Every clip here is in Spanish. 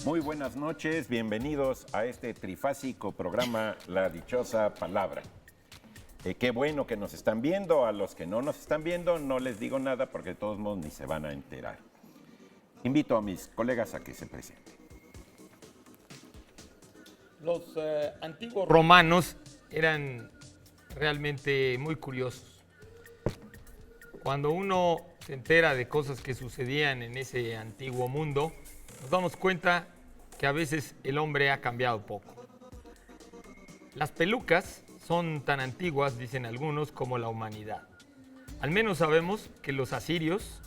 Muy buenas noches, bienvenidos a este trifásico programa La Dichosa Palabra. Qué bueno que nos están viendo, a los que no nos están viendo no les digo nada porque de todos modos ni se van a enterar. Invito a mis colegas a que se presenten. Los antiguos romanos eran realmente muy curiosos. Cuando uno se entera de cosas que sucedían en ese antiguo mundo, nos damos cuenta que a veces el hombre ha cambiado poco. Las pelucas son tan antiguas, dicen algunos, como la humanidad. Al menos sabemos que los asirios,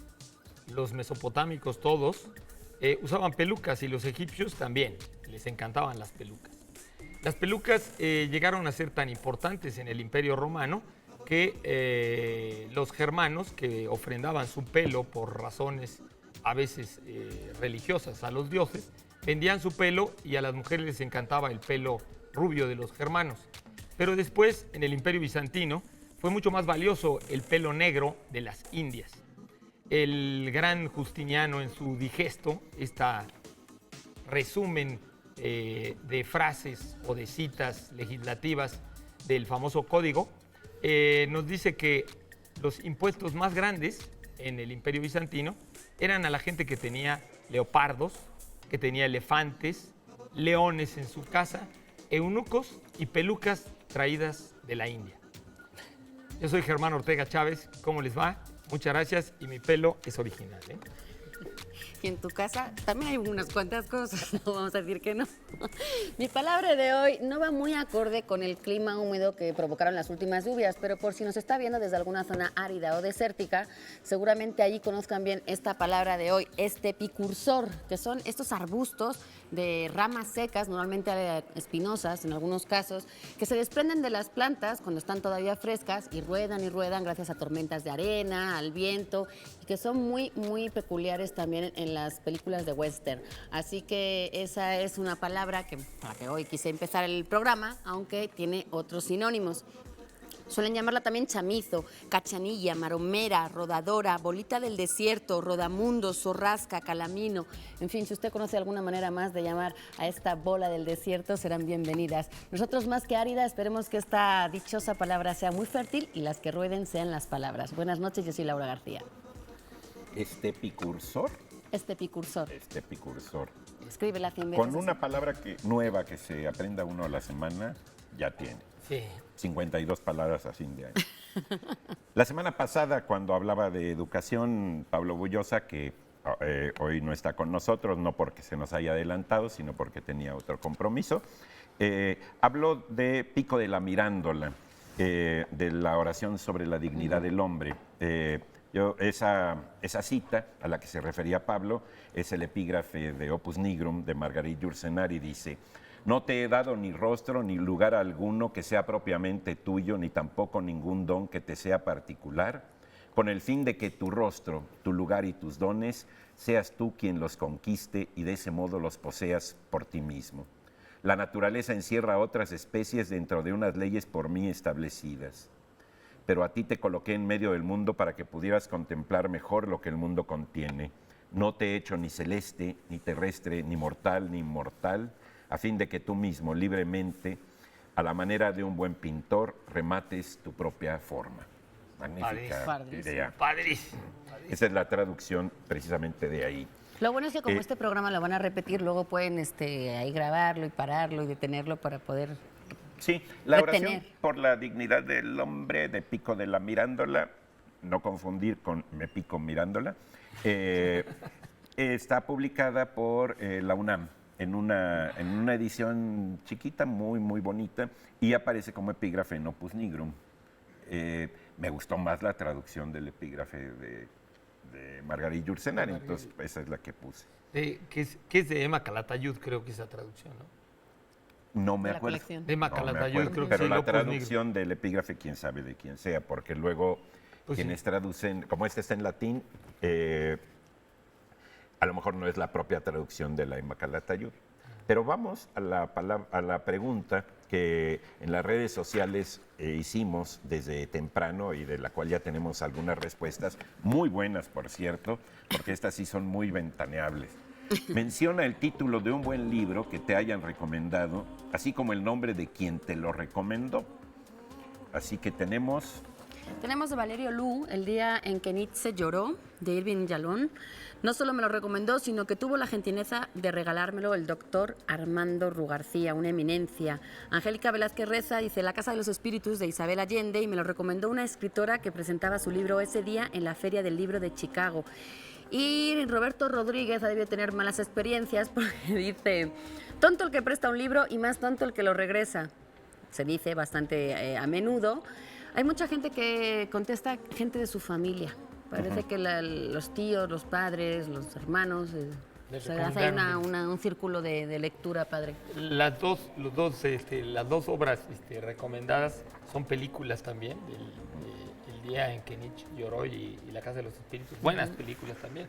los mesopotámicos todos, usaban pelucas y los egipcios también, les encantaban las pelucas. Las pelucas llegaron a ser tan importantes en el Imperio Romano que los germanos, que ofrendaban su pelo por razones a veces religiosas a los dioses, vendían su pelo y a las mujeres les encantaba el pelo rubio de los germanos. Pero después, en el Imperio Bizantino, fue mucho más valioso el pelo negro de las Indias. El gran Justiniano, en su Digesto, esta resumen de frases o de citas legislativas del famoso código, nos dice que los impuestos más grandes en el Imperio Bizantino eran a la gente que tenía leopardos, que tenía elefantes, leones en su casa, eunucos y pelucas traídas de la India. Yo soy Germán Ortega Chávez, ¿cómo les va? Muchas gracias y mi pelo es original, ¿eh? Y en tu casa también hay unas cuantas cosas, no vamos a decir que no. Mi palabra de hoy no va muy acorde con el clima húmedo que provocaron las últimas lluvias, pero por si nos está viendo desde alguna zona árida o desértica, seguramente allí conozcan bien esta palabra de hoy, estepicursor, que son estos arbustos de ramas secas, normalmente espinosas en algunos casos, que se desprenden de las plantas cuando están todavía frescas y ruedan gracias a tormentas de arena, al viento, y que son muy, muy peculiares también en las películas de western. Así que esa es una palabra que, para que hoy quise empezar el programa, aunque tiene otros sinónimos. Suelen llamarla también chamizo, cachanilla, maromera, rodadora, bolita del desierto, rodamundo, zorrasca, calamino. En fin, si usted conoce alguna manera más de llamar a esta bola del desierto, serán bienvenidas. Nosotros, más que árida, esperemos que esta dichosa palabra sea muy fértil y las que rueden sean las palabras. Buenas noches, yo soy Laura García. ¿Estepicursor? Estepicursor. Estepicursor. Escríbela 100 veces. Con una palabra nueva que se aprenda uno a la semana, ya tiene. Sí. 52 palabras a fin de año. La semana pasada, cuando hablaba de educación, Pablo Bullosa, que hoy no está con nosotros, no porque se nos haya adelantado, sino porque tenía otro compromiso, habló de Pico de la Mirándola, de la oración sobre la dignidad del hombre. Esa cita a la que se refería Pablo es el epígrafe de Opus Nigrum de Marguerite Yourcenar y dice: no te he dado ni rostro ni lugar alguno que sea propiamente tuyo, ni tampoco ningún don que te sea particular, con el fin de que tu rostro, tu lugar y tus dones seas tú quien los conquiste y de ese modo los poseas por ti mismo. La naturaleza encierra otras especies dentro de unas leyes por mí establecidas, pero a ti te coloqué en medio del mundo para que pudieras contemplar mejor lo que el mundo contiene. No te he hecho ni celeste, ni terrestre, ni mortal, ni inmortal, a fin de que tú mismo, libremente, a la manera de un buen pintor, remates tu propia forma. Magnífica idea. Padrísimo. Esa es la traducción precisamente de ahí. Lo bueno es que como este programa lo van a repetir, luego pueden ahí grabarlo y pararlo y detenerlo para poder... Sí, la oración retener. por la dignidad del hombre de Pico de la Mirándola, no confundir con Me Pico Mirándola, está publicada por la UNAM en una edición chiquita, muy, muy bonita, y aparece como epígrafe en Opus Nigrum. Me gustó más la traducción del epígrafe de Marguerite Yourcenar, entonces esa es la que puse. Que es de Emma Calatayud, creo que es esa traducción, ¿no? No me De la acuerdo. colección. De Emma No me Calatayud, acuerdo, creo que pero sí, la Opus traducción del epígrafe, quién sabe de quién sea, porque luego Pues quienes sí. traducen, como este está en latín, a lo mejor no es la propia traducción de la Emma Calatayud. Pero vamos a la pregunta que en las redes sociales hicimos desde temprano y de la cual ya tenemos algunas respuestas, muy buenas, por cierto, porque estas sí son muy ventaneables. Menciona el título de un buen libro que te hayan recomendado, así como el nombre de quien te lo recomendó. Así que tenemos... Tenemos de Valerio Lu, El día en que Nietzsche lloró, de Irving Yalom. No solo me lo recomendó, sino que tuvo la gentileza de regalármelo el doctor Armando Rugarcía, una eminencia. Angélica Velázquez Reza dice La Casa de los Espíritus, de Isabel Allende, y me lo recomendó una escritora que presentaba su libro ese día en la Feria del Libro de Chicago. Y Roberto Rodríguez ha debido tener malas experiencias porque dice, tonto el que presta un libro y más tonto el que lo regresa. Se dice bastante a menudo. Hay mucha gente que contesta, gente de su familia. Parece que los tíos, los padres, los hermanos, se hace un círculo de lectura, padre. Las dos obras recomendadas son películas también, El día en que Nietzsche lloró y La Casa de los Espíritus. Buenas películas también.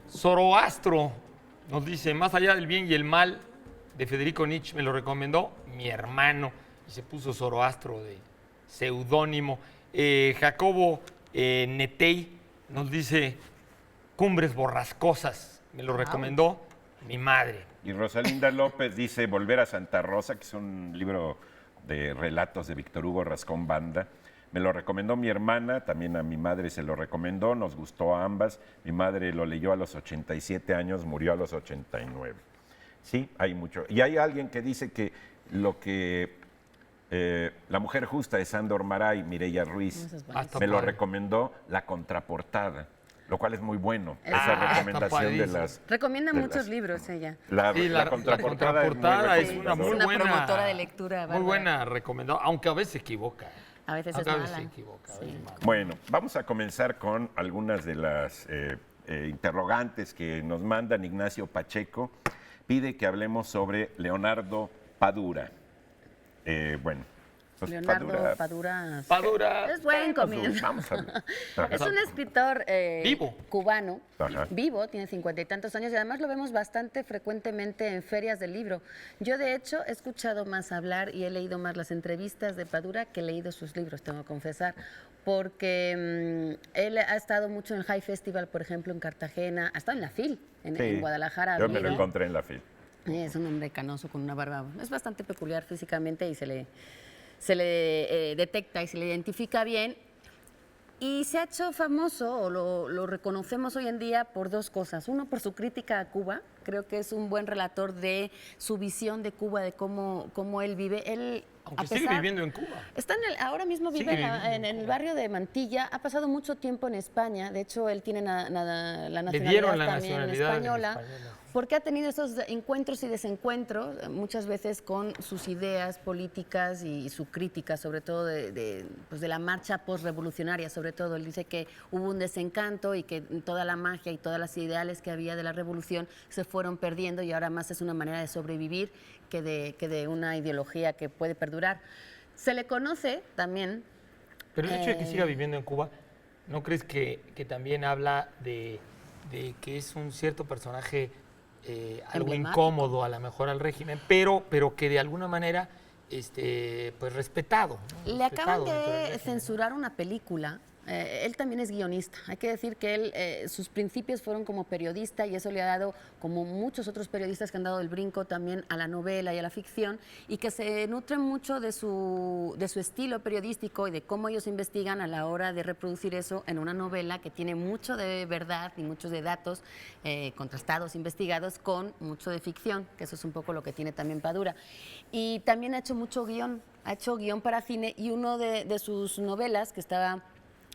Zoroastro nos dice, Más allá del bien y el mal, de Federico Nietzsche, me lo recomendó mi hermano, y se puso Zoroastro de seudónimo. Jacobo Netey nos dice Cumbres borrascosas, me lo recomendó mi madre. Y Rosalinda López dice Volver a Santa Rosa, que es un libro de relatos de Víctor Hugo Rascón Banda. Me lo recomendó mi hermana, también a mi madre se lo recomendó, nos gustó a ambas. Mi madre lo leyó a los 87 años, murió a los 89. Sí, hay mucho. Y hay alguien que dice que La mujer justa de Sándor Márai, Mireia Ruiz, me lo recomendó la contraportada, lo cual es muy bueno. Esa recomendación de las... Recomienda muchos libros ella. La contraportada es una muy buena promotora de lectura. Muy buena recomendada, aunque a veces se equivoca. A veces es mala. Sí. Bueno, vamos a comenzar con algunas de las interrogantes que nos mandan. Ignacio Pacheco pide que hablemos sobre Leonardo Padura. Pues Leonardo Padura es buen comienzo. Vamos a ver. Es un escritor vivo, cubano, vivo, tiene 50 y tantos años y además lo vemos bastante frecuentemente en ferias del libro. Yo de hecho he escuchado más hablar y he leído más las entrevistas de Padura que he leído sus libros, tengo que confesar, porque él ha estado mucho en el High Festival, por ejemplo, en Cartagena, ha estado en la FIL, en Guadalajara. Yo me lo encontré en la FIL. Es un hombre canoso con una barba, es bastante peculiar físicamente y se le detecta y se le identifica bien. Y se ha hecho famoso, o lo reconocemos hoy en día por dos cosas. Uno, por su crítica a Cuba. Creo que es un buen relator de su visión de Cuba, de cómo él vive. Aunque sigue viviendo en Cuba. Ahora mismo vive en el barrio de Mantilla. Ha pasado mucho tiempo en España. De hecho, él tiene la nacionalidad también española. Porque ha tenido esos encuentros y desencuentros, muchas veces con sus ideas políticas y su crítica, sobre todo de la marcha postrevolucionaria, sobre todo. Él dice que hubo un desencanto y que toda la magia y todas las ideales que había de la revolución se fueron perdiendo y ahora más es una manera de sobrevivir que de una ideología que puede perdurar. Se le conoce también... Pero el hecho de que siga viviendo en Cuba, ¿no crees que también habla de que es un cierto personaje... algo incómodo a lo mejor al régimen, pero que de alguna manera pues respetado, ¿no? Le acaban de censurar una película. Él también es guionista. Hay que decir que él, sus principios fueron como periodista y eso le ha dado, como muchos otros periodistas que han dado el brinco también a la novela y a la ficción y que se nutren mucho de su estilo periodístico y de cómo ellos investigan a la hora de reproducir eso en una novela que tiene mucho de verdad y muchos de datos contrastados, investigados con mucho de ficción, que eso es un poco lo que tiene también Padura. Y también ha hecho mucho guión, ha hecho guión para cine y uno de sus novelas que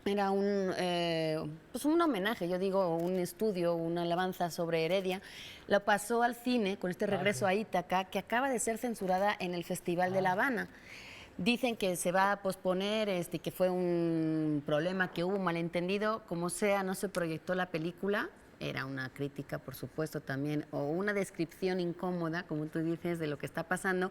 era un homenaje, yo digo, un estudio, una alabanza sobre Heredia. Lo pasó al cine con este regreso a Ítaca, que acaba de ser censurada en el Festival de La Habana. Dicen que se va a posponer, que fue un problema, que hubo un malentendido. Como sea, no se proyectó la película. Era una crítica, por supuesto, también, o una descripción incómoda, como tú dices, de lo que está pasando.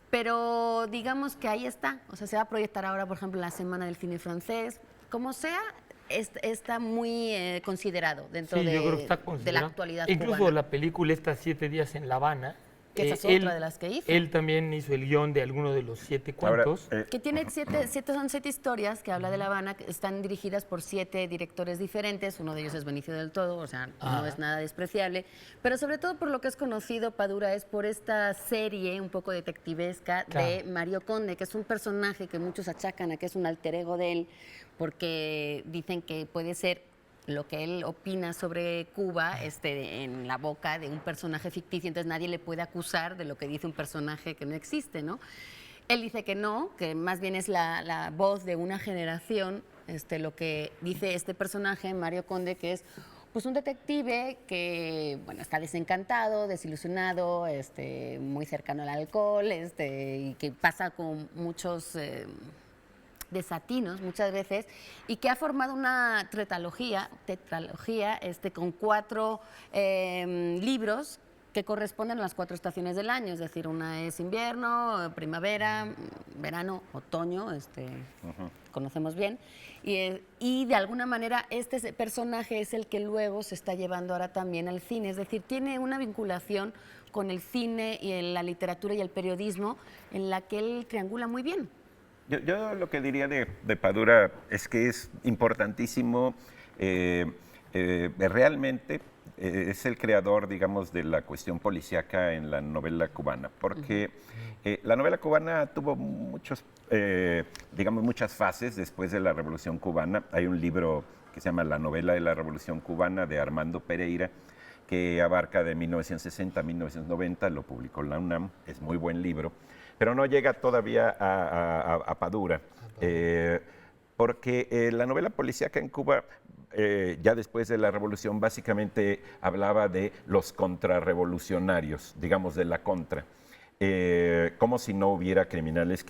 Pero digamos que ahí está. O sea, se va a proyectar ahora, por ejemplo, la Semana del Cine Francés. Como sea, está muy considerado dentro yo creo que está de la actualidad Incluso cubana. la película está 7 días en La Habana, Que esa es otra de las que hizo. Él también hizo el guión de alguno de los 7 cuentos. Que tiene son 7 historias que habla de La Habana, que están dirigidas por 7 directores diferentes. Uno de ellos es Benicio del Todo, o sea, no es nada despreciable. Pero sobre todo por lo que es conocido, Padura, es por esta serie un poco detectivesca de Mario Conde, que es un personaje que muchos achacan a que es un alter ego de él, porque dicen que puede ser lo que él opina sobre Cuba en la boca de un personaje ficticio, entonces nadie le puede acusar de lo que dice un personaje que no existe, ¿no? Él dice que no, que más bien es la voz de una generación, lo que dice este personaje, Mario Conde, que es pues un detective que, bueno, está desencantado, desilusionado, muy cercano al alcohol, y que pasa con muchos desatinos muchas veces, y que ha formado una tetralogía con 4 libros que corresponden a las 4 estaciones del año, es decir, una es invierno, primavera, verano, otoño, conocemos bien, y de alguna manera este personaje es el que luego se está llevando ahora también al cine, es decir, tiene una vinculación con el cine y la literatura y el periodismo en la que él triangula muy bien. Yo lo que diría de Padura es que es importantísimo, realmente es el creador, digamos, de la cuestión policíaca en la novela cubana, porque la novela cubana tuvo muchas fases después de la Revolución Cubana. Hay un libro que se llama La novela de la Revolución Cubana de Armando Pereira, que abarca de 1960 a 1990, lo publicó la UNAM, es muy buen libro, pero no llega todavía a Padura, porque la novela policíaca en Cuba, ya después de la revolución, básicamente hablaba de los contrarrevolucionarios, digamos, de la contra. Como si no hubiera criminales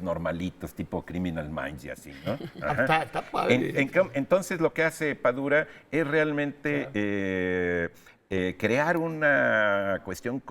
normalitos, tipo Criminal Minds y así, ¿no? Está padre. Entonces lo que hace Padura es realmente crear una cuestión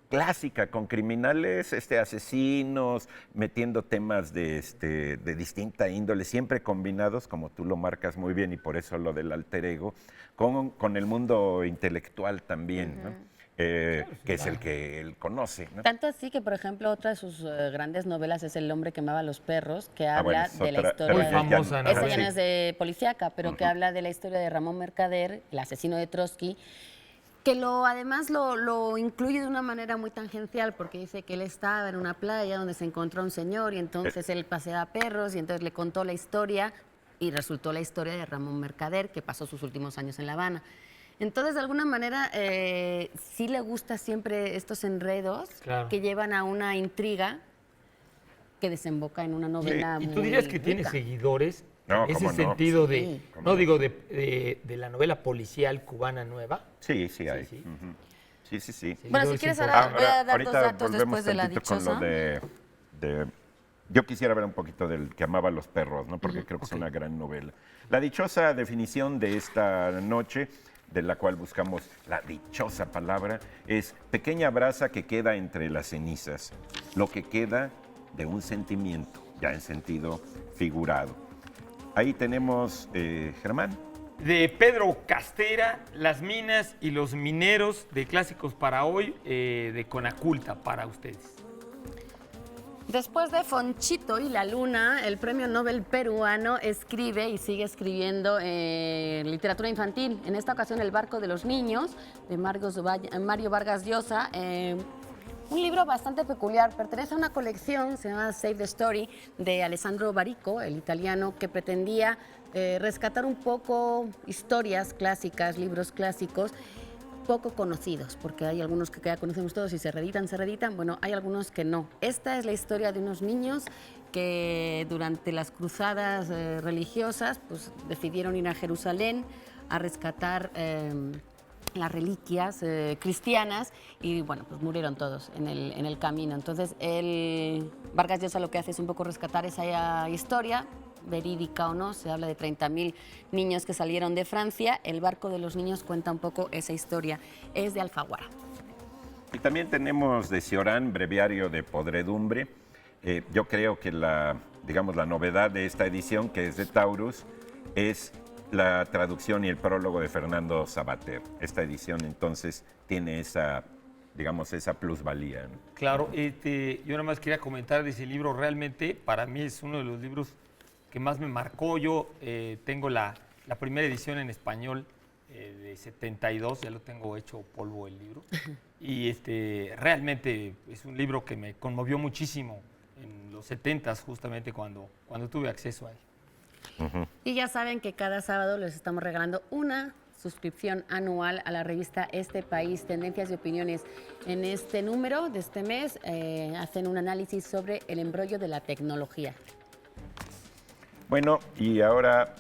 clásica, con criminales, asesinos, metiendo temas de distinta índole, siempre combinados, como tú lo marcas muy bien, y por eso lo del alter ego, con el mundo intelectual también, ¿no? Que es el que él conoce, ¿no? Tanto así que, por ejemplo, otra de sus grandes novelas es El hombre que amaba a los perros, que habla de la historia muy famosa, ¿no? Esa ya no es de policíaca, pero que habla de la historia de Ramón Mercader, el asesino de Trotsky, que además lo incluye de una manera muy tangencial, porque dice que él estaba en una playa donde se encontró un señor y entonces él paseaba perros y entonces le contó la historia y resultó la historia de Ramón Mercader, que pasó sus últimos años en La Habana. Entonces, de alguna manera, sí le gusta siempre estos enredos que llevan a una intriga que desemboca en una novela. ¿Y tú dirías que tiene seguidores? No, ese ¿cómo no? sentido Sí. de la novela policial cubana nueva. Sí, sí hay. Sí. Sí. Bueno, si quieres, ahora voy a dar 2 datos después de la tantito con dichosa. lo yo quisiera ver un poquito del que amaba a los perros, ¿no? Porque creo que es una gran novela. La dichosa definición de esta noche, de la cual buscamos la dichosa palabra, es pequeña brasa que queda entre las cenizas, lo que queda de un sentimiento, ya en sentido figurado. Ahí tenemos, Germán. De Pedro Castera, Las minas y los mineros, de Clásicos para Hoy, de Conaculta, para ustedes. Después de Fonchito y la Luna, el premio Nobel peruano escribe y sigue escribiendo literatura infantil. En esta ocasión, El barco de los niños, de Mario Vargas Llosa. Un libro bastante peculiar, pertenece a una colección, se llama Save the Story, de Alessandro Barico, el italiano, que pretendía rescatar un poco historias clásicas, libros clásicos, poco conocidos, porque hay algunos que ya conocemos todos y se reeditan, bueno, hay algunos que no. Esta es la historia de unos niños que durante las cruzadas religiosas pues, decidieron ir a Jerusalén a rescatar las reliquias cristianas y bueno, pues murieron todos en el camino. Entonces, Vargas Llosa lo que hace es un poco rescatar esa historia, verídica o no, se habla de 30.000 niños que salieron de Francia. El barco de los niños cuenta un poco esa historia, es de Alfaguara. Y también tenemos de Cioran, Breviario de Podredumbre. Yo creo que la novedad de esta edición, que es de Taurus, es la traducción y el prólogo de Fernando Sabater. Esta edición entonces tiene esa, digamos, esa plusvalía, ¿no? Claro, yo nada más quería comentar de ese libro. Realmente para mí es uno de los libros que más me marcó. Yo tengo la primera edición en español de 72, ya lo tengo hecho polvo el libro. Y realmente es un libro que me conmovió muchísimo en los 70s, justamente cuando tuve acceso a él. Y ya saben que cada sábado les estamos regalando una suscripción anual a la revista Este País, Tendencias y Opiniones. En este número de este mes hacen un análisis sobre el embrollo de la tecnología. Bueno, y ahora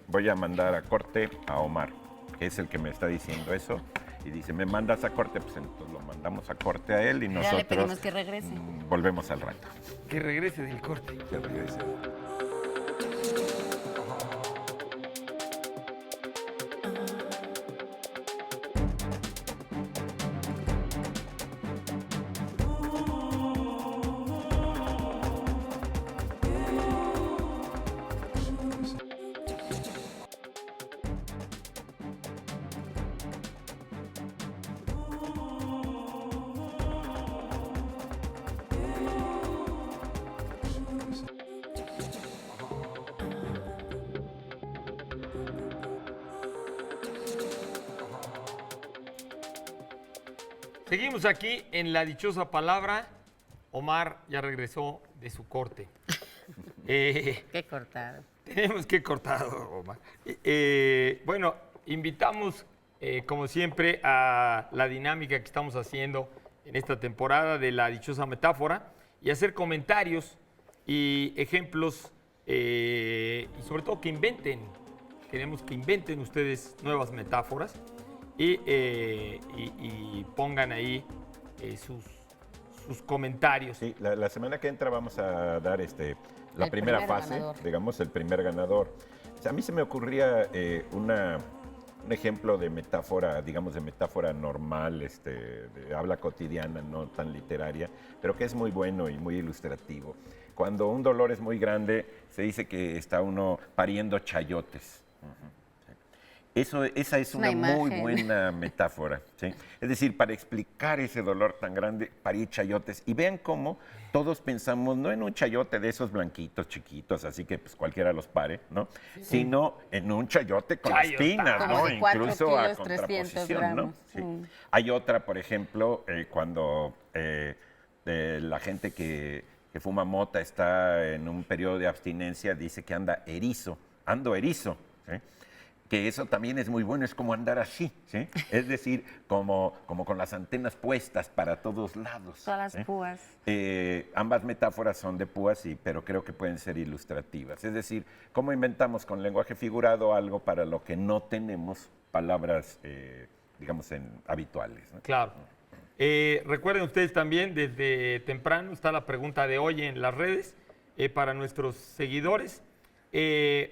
voy a mandar a corte a Omar, que es el que me está diciendo eso. Y dice, ¿me mandas a corte? Pues entonces lo mandamos a corte a él y Ya nosotros le pedimos que regrese. volvemos al rato. Que regrese del corte. Que regrese. Seguimos aquí en La Dichosa Palabra. Omar ya regresó de su corte. Qué cortado. Tenemos que cortar, Omar. Bueno, invitamos, como siempre, a la dinámica que estamos haciendo en esta temporada de La Dichosa Metáfora y hacer comentarios y ejemplos y sobre todo que inventen. Queremos que inventen ustedes nuevas metáforas y pongan ahí sus comentarios. Sí, la semana que entra vamos a dar la El primera primer fase, ganador. digamos, el primer ganador. O sea, a mí se me ocurría un ejemplo de metáfora, digamos, de metáfora normal, de habla cotidiana, no tan literaria, pero que es muy bueno y muy ilustrativo. Cuando un dolor es muy grande, se dice que está uno pariendo chayotes. Esa es Una una muy imagen. buena metáfora, ¿sí? Es decir, para explicar ese dolor tan grande, parir chayotes. Y vean cómo todos pensamos no en un chayote de esos blanquitos, chiquitos, así que pues cualquiera los pare, ¿no? Sino en un chayote con Chayota. espinas, Como ¿no? de 4 Incluso a kilos, 300 contraposición, ¿no? gramos. Sí. Mm. Hay otra, por ejemplo, cuando la gente que fuma mota está en un periodo de abstinencia, dice que anda erizo, ando erizo, ¿sí? Que eso también es muy bueno, es como andar así, ¿sí? Es decir, como con las antenas puestas para todos lados. Todas ¿sí? las púas. Ambas metáforas son de púas, pero creo que pueden ser ilustrativas. Es decir, ¿cómo inventamos con lenguaje figurado algo para lo que no tenemos palabras, digamos, habituales, ¿no? Claro. Recuerden ustedes también, desde temprano está la pregunta de hoy en las redes para nuestros seguidores.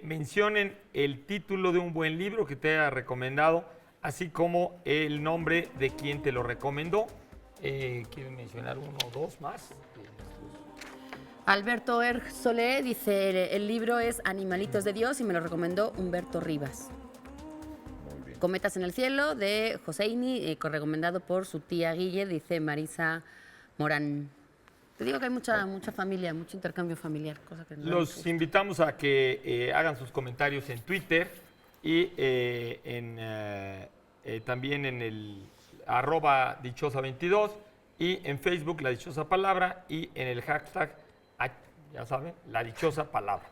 Mencionen el título de un buen libro que te haya recomendado, así como el nombre de quien te lo recomendó. ¿Quieren mencionar uno o dos más? Alberto Solé dice, el libro es Animalitos de Dios y me lo recomendó Humberto Rivas. Muy bien. Cometas en el cielo de Joseini, recomendado por su tía Guille, dice Marisa Morán. Te digo que hay mucha familia, mucho intercambio familiar, cosa que no Los invitamos a que hagan sus comentarios en Twitter y también en el @dichosa22 y en Facebook La Dichosa Palabra y en el hashtag, ya saben, La Dichosa Palabra.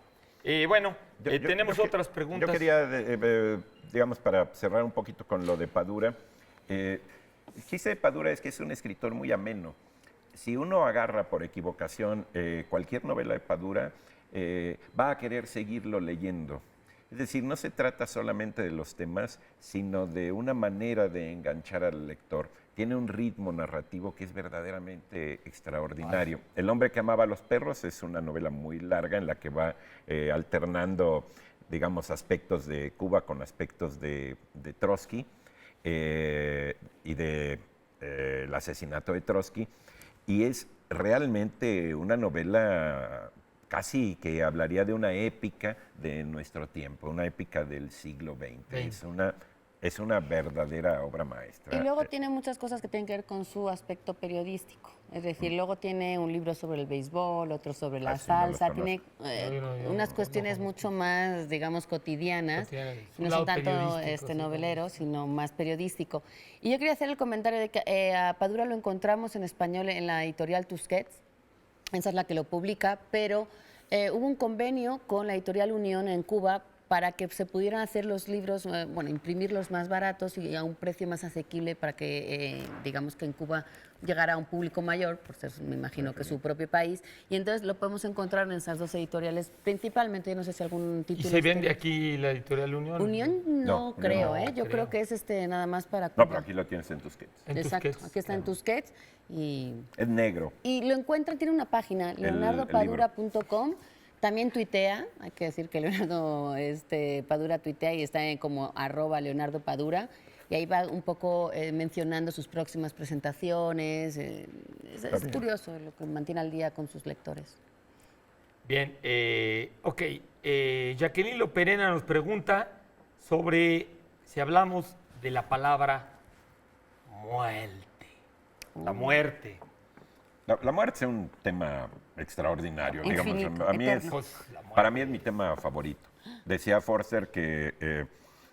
Bueno, tenemos otras preguntas. Yo quería, digamos, para cerrar un poquito con lo de Padura, quise de Padura es que es un escritor muy ameno. Si uno agarra por equivocación cualquier novela de Padura, va a querer seguirlo leyendo. Es decir, no se trata solamente de los temas, sino de una manera de enganchar al lector. Tiene un ritmo narrativo que es verdaderamente extraordinario. El hombre que amaba a los perros es una novela muy larga en la que va alternando, digamos, aspectos de Cuba con aspectos de Trotsky y del asesinato de Trotsky. Y es realmente una novela casi que hablaría de una épica de nuestro tiempo, una épica del siglo XX. Es una verdadera obra maestra. Y luego tiene muchas cosas que tienen que ver con su aspecto periodístico. Es decir, luego tiene un libro sobre el béisbol, otro sobre la sí, no los salsa, tiene unas cuestiones mucho más, digamos, cotidianas. No son tanto novelero, sino más periodístico. Y yo quería hacer el comentario de que a Padura lo encontramos en español en la editorial Tusquets. Esa es la que lo publica, pero hubo un convenio con la editorial Unión en Cuba para que se pudieran hacer los libros, imprimirlos más baratos y a un precio más asequible para que, digamos que en Cuba llegara a un público mayor, por ser, me imagino que su propio país. Y entonces lo podemos encontrar en esas dos editoriales, principalmente, yo no sé si algún título... ¿Y se vende aquí la editorial Unión? Unión no creo, no, yo creo que es nada más para Cuba. No, pero aquí lo tienes en Tusquets. Exacto, aquí está en Tusquets. Es negro. Y lo encuentran, tiene una página, leonardopadura.com. También tuitea, hay que decir que Leonardo Padura tuitea y está como @LeonardoPadura. Y ahí va un poco mencionando sus próximas presentaciones. Es curioso lo que mantiene al día con sus lectores. Bien, ok. Jacqueline Loperena nos pregunta sobre si hablamos de la palabra muerte. La muerte. La muerte es un tema extraordinario, Infinito, digamos. Para mí es mi tema favorito. Decía Forster que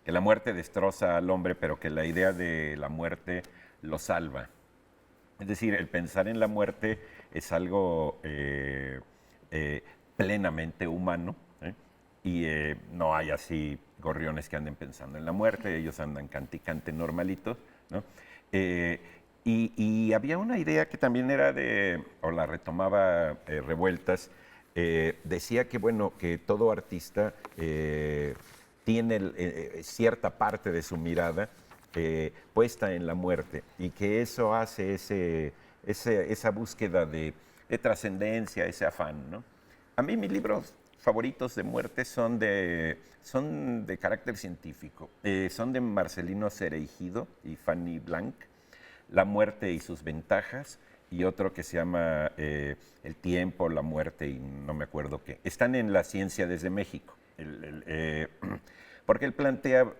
la muerte destroza al hombre, pero que la idea de la muerte lo salva. Es decir, el pensar en la muerte es algo plenamente humano, y no hay así gorriones que anden pensando en la muerte, ellos andan canticante normalitos, ¿no? Y había una idea que también era o la retomaba Revueltas, decía que, bueno, que todo artista tiene cierta parte de su mirada puesta en la muerte y que eso hace esa búsqueda de trascendencia, ese afán, ¿no? A mí mis libros favoritos de muerte son de carácter científico. Son de Marcelino Cereijido y Fanny Blanc, La muerte y sus ventajas, y otro que se llama El tiempo, la muerte y no me acuerdo qué. Están en La ciencia desde México. Porque él plantea,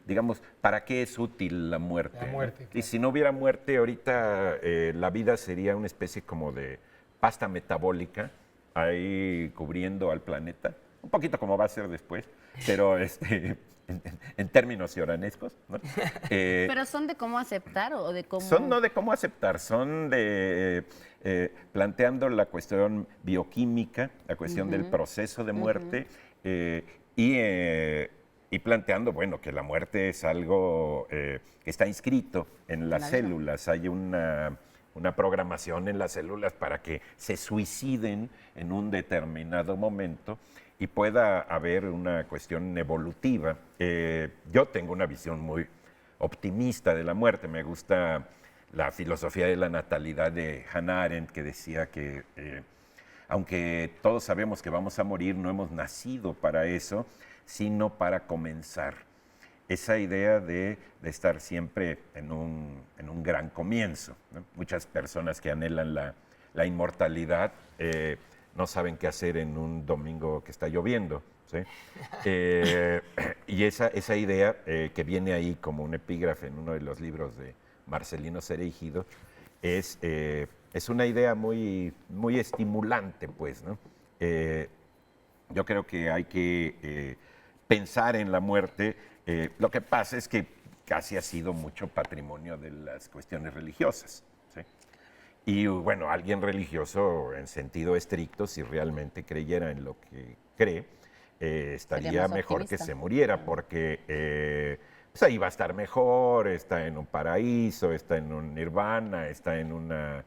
digamos, ¿para qué es útil la muerte? La muerte, ¿no? Y si no hubiera muerte, ahorita la vida sería una especie como de pasta metabólica ahí cubriendo al planeta. Un poquito como va a ser después, pero en términos cioranescos, ¿no? ¿Pero son de cómo aceptar o de cómo...? Son no de cómo aceptar, son de planteando la cuestión bioquímica, la cuestión del proceso de muerte, y planteando, bueno, que la muerte es algo que está inscrito en las células. Hay una programación en las células para que se suiciden en un determinado momento y pueda haber una cuestión evolutiva. Yo tengo una visión muy optimista de la muerte. Me gusta la filosofía de la natalidad de Hannah Arendt, que decía que aunque todos sabemos que vamos a morir, no hemos nacido para eso, sino para comenzar. Esa idea de estar siempre en un gran comienzo, ¿no? Muchas personas que anhelan la inmortalidad no saben qué hacer en un domingo que está lloviendo, ¿sí? Y esa idea que viene ahí como un epígrafe en uno de los libros de Marcelino Cereijido es una idea muy, muy estimulante, pues, ¿no? Yo creo que hay que pensar en la muerte. Lo que pasa es que casi ha sido mucho patrimonio de las cuestiones religiosas, ¿sí? Y bueno, alguien religioso en sentido estricto, si realmente creyera en lo que cree, estaría mejor que se muriera, porque pues ahí va a estar mejor, está en un paraíso, está en un nirvana, está en una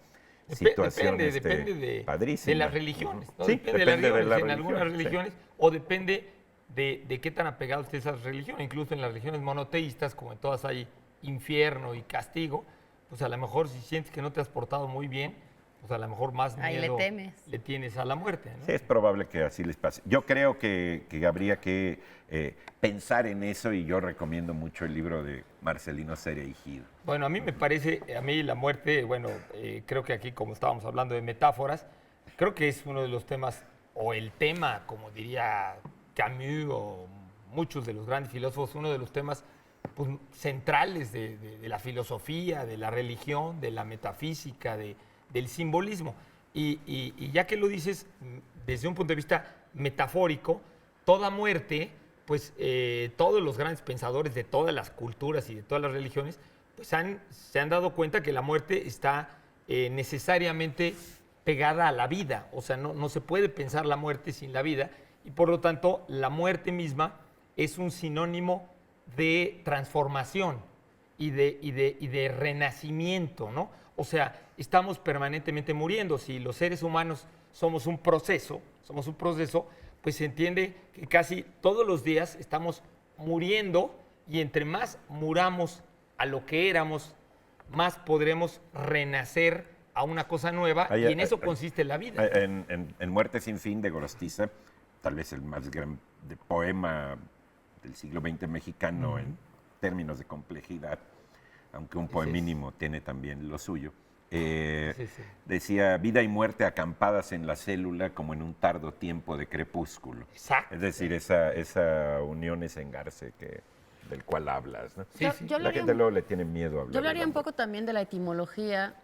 situación depende padrísima. de las religiones, ¿no? Sí, depende de las religiones. En religión, algunas religiones, sí. O depende de qué tan apegado esté esa religión. Incluso en las religiones monoteístas, como en todas hay infierno y castigo, pues a lo mejor si sientes que no te has portado muy bien, pues a lo mejor más miedo le tienes a la muerte, ¿no? Sí, es probable que así les pase. Yo creo que habría que pensar en eso, y yo recomiendo mucho el libro de Marcelino Cereijido. Bueno, a mí me parece, a mí la muerte, bueno, creo que aquí como estábamos hablando de metáforas, creo que es uno de los temas o el tema, como diría Camus o muchos de los grandes filósofos, uno de los temas pues, centrales de la filosofía, de la religión, de la metafísica, del simbolismo. Y ya que lo dices desde un punto de vista metafórico, toda muerte, pues todos los grandes pensadores de todas las culturas y de todas las religiones, pues se han dado cuenta que la muerte está necesariamente pegada a la vida. O sea, no se puede pensar la muerte sin la vida y por lo tanto la muerte misma es un sinónimo de transformación y de renacimiento, ¿no? O sea, estamos permanentemente muriendo. Si los seres humanos somos un proceso, pues se entiende que casi todos los días estamos muriendo y entre más muramos a lo que éramos, más podremos renacer a una cosa nueva y en eso consiste la vida. En Muerte sin fin de Gorostiza, tal vez el más grande poema del siglo XX mexicano en términos de complejidad, aunque un poemínimo tiene también lo suyo. Decía, vida y muerte acampadas en la célula como en un tardo tiempo de crepúsculo. Exacto. Es decir, esa unión, ese engarce del cual hablas, ¿no? La gente luego le tiene miedo a hablar. Yo hablaría un poco también de la etimología,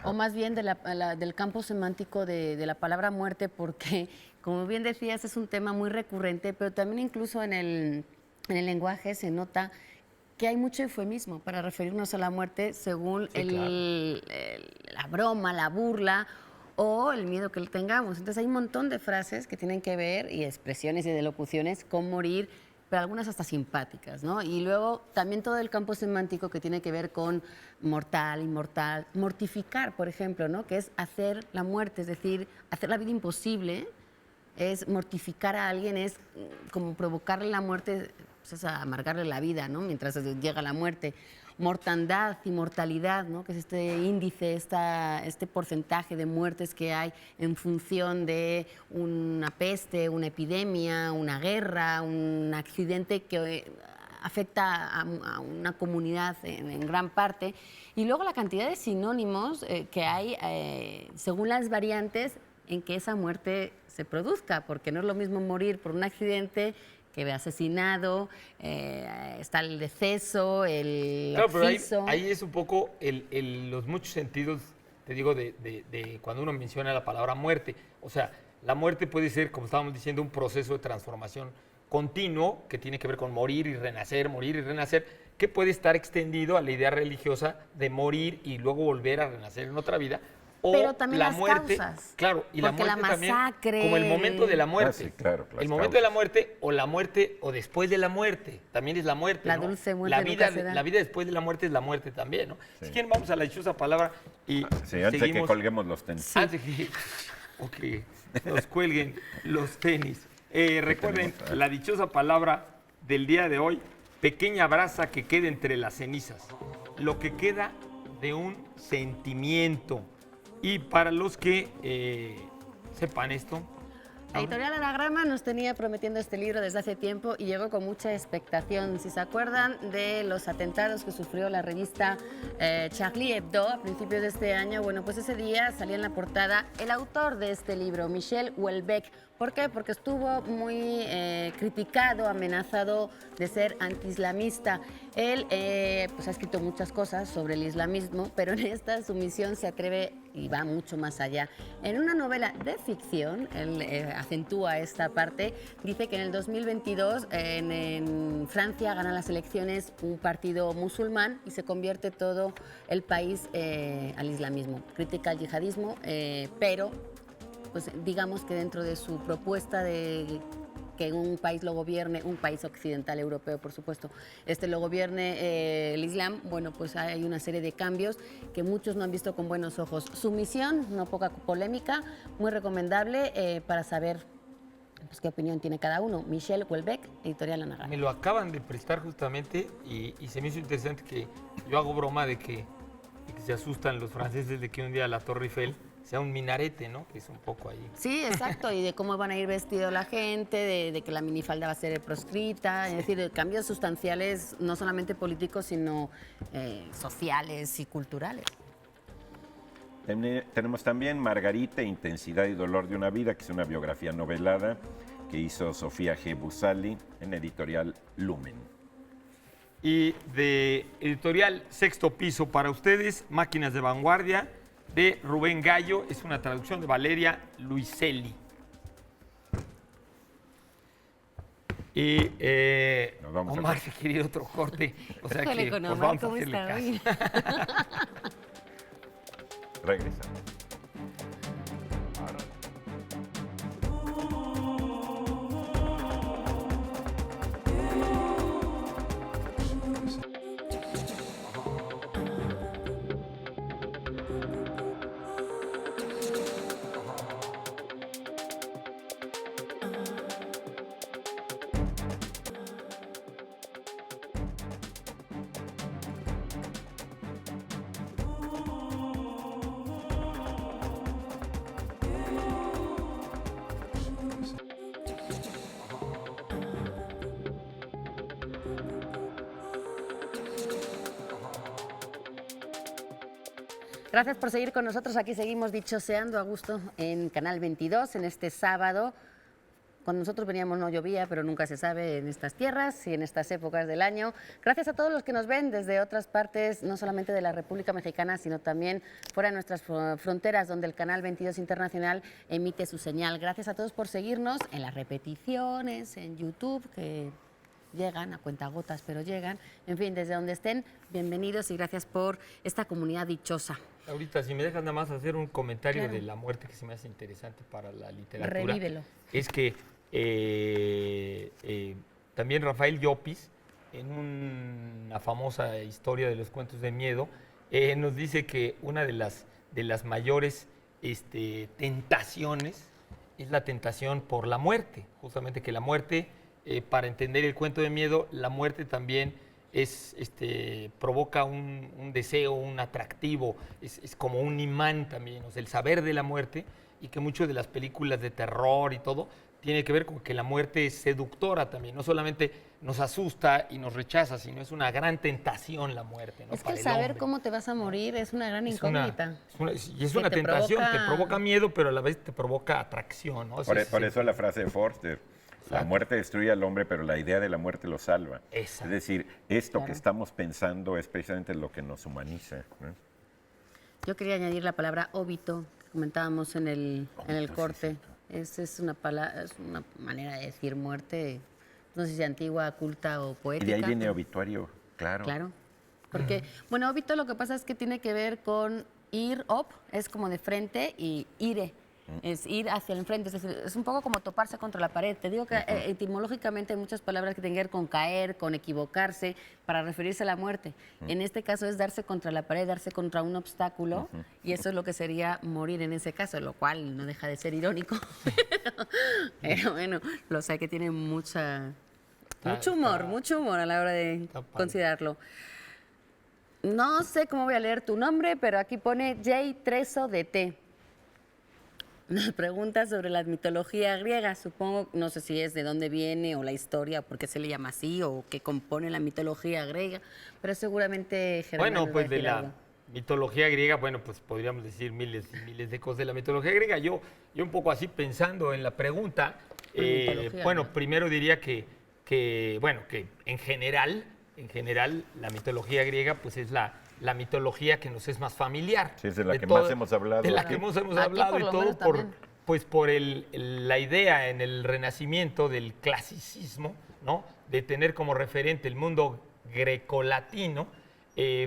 o más bien del campo semántico de la palabra muerte, porque, como bien decías, es un tema muy recurrente, pero también incluso en el lenguaje se nota que hay mucho eufemismo para referirnos a la muerte según la broma, la burla o el miedo que tengamos. Entonces hay un montón de frases que tienen que ver, y expresiones y de locuciones, con morir, pero algunas hasta simpáticas, ¿no? Y luego también todo el campo semántico que tiene que ver con mortal, inmortal, mortificar, por ejemplo, ¿no? Que es hacer la muerte, es decir, hacer la vida imposible, es mortificar a alguien, es como provocarle la muerte, pues es amargarle la vida, ¿no? Mientras llega la muerte. Mortandad, inmortalidad, ¿no? Que es este índice, este porcentaje de muertes que hay en función de una peste, una epidemia, una guerra, un accidente que afecta a una comunidad en gran parte. Y luego la cantidad de sinónimos que hay según las variantes en que esa muerte se produzca, porque no es lo mismo morir por un accidente que ve asesinado, está el deceso, el pero ahí es un poco los muchos sentidos, te digo, de cuando uno menciona la palabra muerte. O sea, la muerte puede ser, como estábamos diciendo, un proceso de transformación continuo que tiene que ver con morir y renacer, que puede estar extendido a la idea religiosa de morir y luego volver a renacer en otra vida. O pero también la las muerte, causas. claro, y la porque muerte la masacre, también, como el momento de la muerte. Sí, claro, el momento de la muerte o después de la muerte, también es la muerte. La ¿no? dulce muerte la vida, nunca se da. la vida después de la muerte es la muerte también, ¿no? Sí. Si quieren, vamos a la dichosa palabra y antes de que colguemos los tenis. Antes que nos cuelguen los tenis. Recuerden, la dichosa palabra del día de hoy, pequeña brasa que queda entre las cenizas, lo que queda de un sentimiento. Y para los que sepan esto... La editorial Anagrama nos tenía prometiendo este libro desde hace tiempo y llegó con mucha expectación. Si se acuerdan de los atentados que sufrió la revista Charlie Hebdo a principios de este año, bueno, pues ese día salía en la portada el autor de este libro, Michel Houellebecq. ¿Por qué? Porque estuvo muy criticado, amenazado de ser antiislamista. Él pues ha escrito muchas cosas sobre el islamismo, pero en esta su misión se atreve y va mucho más allá. En una novela de ficción, él acentúa esta parte, dice que en el 2022 en Francia gana las elecciones un partido musulmán y se convierte todo el país al islamismo. Critica al yihadismo, pero pues digamos que dentro de su propuesta de que un país lo gobierne, un país occidental europeo, por supuesto, lo gobierne el Islam, bueno, pues hay una serie de cambios que muchos no han visto con buenos ojos. Su misión, no poca polémica, muy recomendable para saber pues, qué opinión tiene cada uno. Michel Houellebecq, editorial Anagrama. Me lo acaban de prestar justamente y se me hizo interesante que yo hago broma de que se asustan los franceses de que un día la Torre Eiffel sea un minarete, ¿no? Que es un poco ahí. Sí, exacto, y de cómo van a ir vestidos la gente, de que la minifalda va a ser proscrita, es decir, cambios sustanciales no solamente políticos, sino sociales y culturales. Tenemos también Margarita, Intensidad y Dolor de una Vida, que es una biografía novelada que hizo Sofía G. Busali en editorial Lumen. Y de editorial Sexto Piso para ustedes, Máquinas de Vanguardia, de Rubén Gallo, es una traducción de Valeria Luiselli. Y Omar se quiere ir otro corte, o sea Híjole, que con pues, Omar, vamos a ¿cómo hacerle está hoy? caso. Regresamos. Gracias por seguir con nosotros. Aquí seguimos dichoseando a gusto en Canal 22 en este sábado. Cuando nosotros veníamos no llovía, pero nunca se sabe en estas tierras y en estas épocas del año. Gracias a todos los que nos ven desde otras partes, no solamente de la República Mexicana, sino también fuera de nuestras fronteras, donde el Canal 22 Internacional emite su señal. Gracias a todos por seguirnos en las repeticiones, en YouTube, que llegan a cuentagotas, pero llegan. En fin, desde donde estén, bienvenidos y gracias por esta comunidad dichosa. Ahorita, si me dejas nada más hacer un comentario Claro. de la muerte que se me hace interesante para la literatura. Revívelo. Es que también Rafael Llopis, en una famosa historia de los cuentos de miedo, nos dice que una de las mayores tentaciones es la tentación por la muerte. Justamente que la muerte, para entender el cuento de miedo, la muerte también provoca un deseo, un atractivo, es como un imán también, o sea, el saber de la muerte, y que muchas de las películas de terror y todo tiene que ver con que la muerte es seductora también, no solamente nos asusta y nos rechaza, sino es una gran tentación la muerte, ¿no? Es que Para el el saber hombre. cómo te vas a morir es una gran Es una- incógnita. y es Que una te tentación, te provoca- provoca miedo, pero a la vez te provoca atracción, ¿no? Por eso la frase de Forster. La Exacto. muerte destruye al hombre, pero la idea de la muerte lo salva. Exacto. Es decir, esto Claro. que estamos pensando es precisamente lo que nos humaniza, ¿no? Yo quería añadir la palabra óbito, que comentábamos en el sí, corte. Es una manera de decir muerte, no sé si antigua, culta o Y poética. de ahí viene pero- obituario, claro. Claro. Porque, bueno, óbito lo que pasa es que tiene que ver con ir up, es como de frente, y ire, es ir hacia el frente, es decir, es un poco como toparse contra la pared. Te digo que etimológicamente hay muchas palabras que tienen que ver con caer, con equivocarse, para referirse a la muerte. En este caso es darse contra la pared, darse contra un obstáculo, y eso es lo que sería morir en ese caso, lo cual no deja de ser irónico. Pero bueno, lo sé que tiene mucho humor a la hora de Está padre. considerarlo. No sé cómo voy a leer tu nombre, pero aquí pone J. Treso de T. Nos pregunta sobre la mitología griega. Supongo, no sé si es de dónde viene o la historia, por qué se le llama así o qué compone la mitología griega, pero seguramente Germán Bueno, nos va a pues de decir la algo. mitología griega, bueno, pues podríamos decir miles y miles de cosas de la mitología griega. Yo un poco así pensando en la pregunta, Mitología, bueno, ¿no? primero diría que en general la mitología griega pues es la mitología que nos es más familiar. Sí, es de la que más hemos hablado De la aquí. que hemos Aquí hablado por y lo todo menos por, también. pues por la idea en el Renacimiento del clasicismo, ¿no? De tener como referente el mundo grecolatino,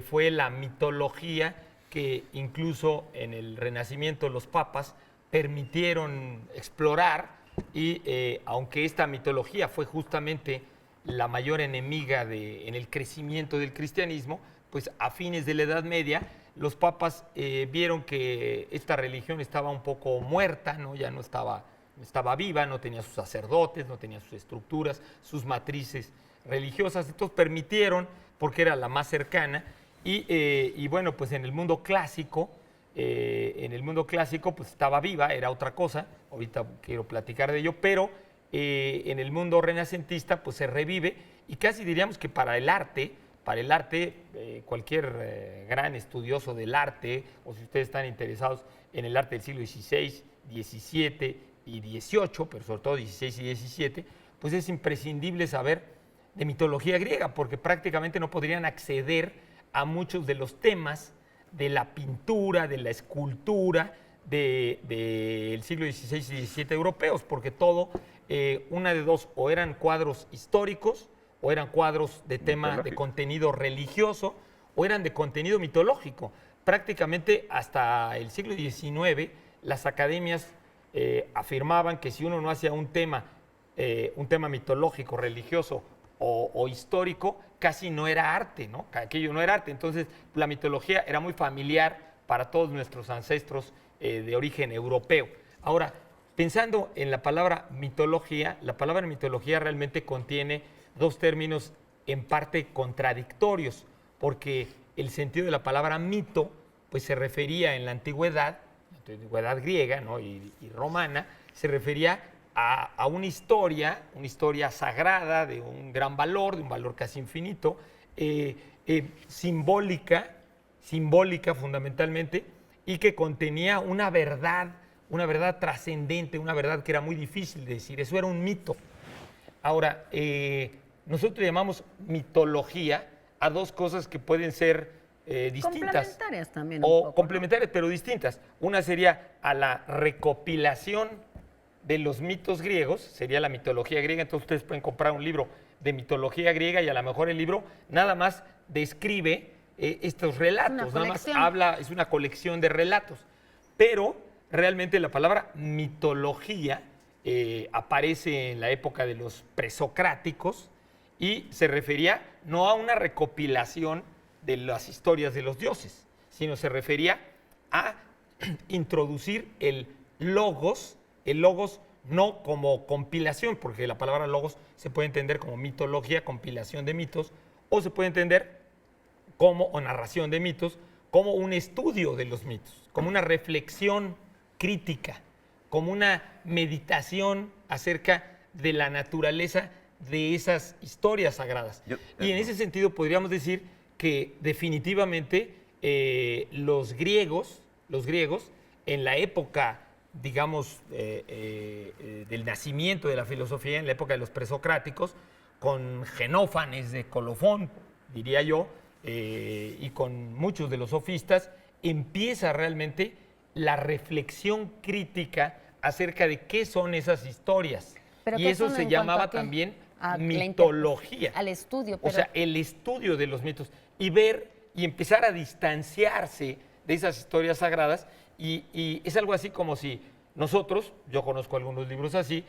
fue la mitología que incluso en el Renacimiento los papas permitieron explorar y aunque esta mitología fue justamente la mayor enemiga en el crecimiento del cristianismo, pues a fines de la Edad Media los papas vieron que esta religión estaba un poco muerta, ¿no? Ya no estaba viva, no tenía sus sacerdotes, no tenía sus estructuras, sus matrices religiosas, entonces permitieron, porque era la más cercana, y bueno, pues en el mundo clásico, pues estaba viva, era otra cosa, ahorita quiero platicar de ello, pero en el mundo renacentista pues se revive, y casi diríamos que para el arte, para el arte, cualquier gran estudioso del arte, o si ustedes están interesados en el arte del siglo XVI, XVII y XVIII, pero sobre todo XVI y XVII, pues es imprescindible saber de mitología griega, porque prácticamente no podrían acceder a muchos de los temas de la pintura, de la escultura del siglo XVI y XVII europeos, porque todo, una de dos, o eran cuadros históricos, o eran cuadros de tema de contenido religioso, o eran de contenido mitológico. Prácticamente hasta el siglo XIX, las academias afirmaban que si uno no hacía un tema mitológico, religioso o histórico, casi no era arte, ¿no? Aquello no era arte. Entonces, la mitología era muy familiar para todos nuestros ancestros de origen europeo. Ahora, pensando en la palabra mitología realmente contiene dos términos en parte contradictorios, porque el sentido de la palabra mito pues se refería en la antigüedad griega, ¿no? y romana, se refería a una historia sagrada de un gran valor, de un valor casi infinito, simbólica fundamentalmente, y que contenía una verdad trascendente, una verdad que era muy difícil de decir. Eso era un mito. Ahora, nosotros llamamos mitología a dos cosas que pueden ser distintas. Complementarias también. O complementarias, pero distintas. Una sería a la recopilación de los mitos griegos, sería la mitología griega. Entonces ustedes pueden comprar un libro de mitología griega y a lo mejor el libro nada más describe estos relatos, nada más habla, es una colección de relatos. Pero realmente la palabra mitología aparece en la época de los presocráticos y se refería no a una recopilación de las historias de los dioses, sino se refería a introducir el logos no como compilación, porque la palabra logos se puede entender como mitología, compilación de mitos, o se puede entender o narración de mitos, como un estudio de los mitos, como una reflexión crítica, como una meditación acerca de la naturaleza de esas historias sagradas. Y en ese sentido podríamos decir que definitivamente los griegos en la época, digamos, del nacimiento de la filosofía, en la época de los presocráticos, con Genófanes de Colofón, diría yo, y con muchos de los sofistas, empieza realmente la reflexión crítica acerca de qué son esas historias. Pero y eso se llamaba también mitología. Al estudio. O sea, el estudio de los mitos. Y ver y empezar a distanciarse de esas historias sagradas. Y es algo así como si nosotros, yo conozco algunos libros así,